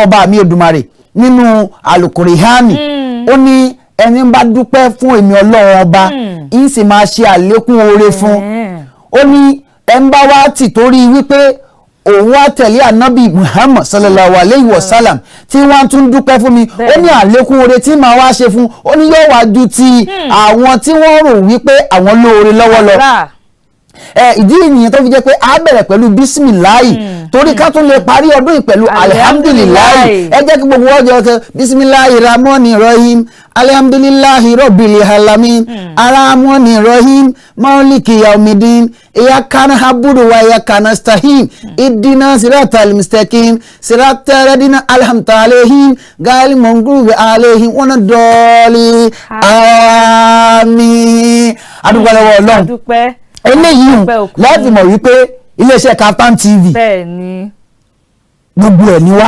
ọba mi Èdùmàrè nínú Al-Qur'ani ó ní ẹni bá dúpẹ́ fún èmi Ọlọ́run ọba ń sì máa ṣe àlékún oore fún ó ní ẹn bá wá tì torí wípé òun wá tẹ̀lé ànábì Muhammad sallallahu alayhi wa sallam tí wọ́n tún dúpẹ́ fún mi ó ní àlékún oore tí màá wá ṣe fún ó ní yóò wá ju ti àwọn tí wọ́n rò wípé àwọn lóore lọ́wọ́ lọ ìdí ìyẹn tó fi jẹ́ pé a bẹ̀rẹ̀ pẹ̀lú bísímìláì torí ká tún lè parí ọdún yìí pẹ̀lú alihamdulilayi ẹ jẹ́ kí gbogbo ọjọ́ ọ̀kẹ́ bísímìláì ramoni rahim alihamdulilayi rọ̀bìlì alamin aramoni rahim maoliki yaumidin iyakana habudu wa iyakana stahim idina sirata almustaqim sirata radina alhamdulillah gaali mongurubi alehim wọn dọ́ọ̀lì àmín adúgbò lọ́wọ́ Ọlọ́run eléyìí láti mọ̀ wípé iléeṣẹ́ Kaftan TV gbogbo ẹ̀ ni wá.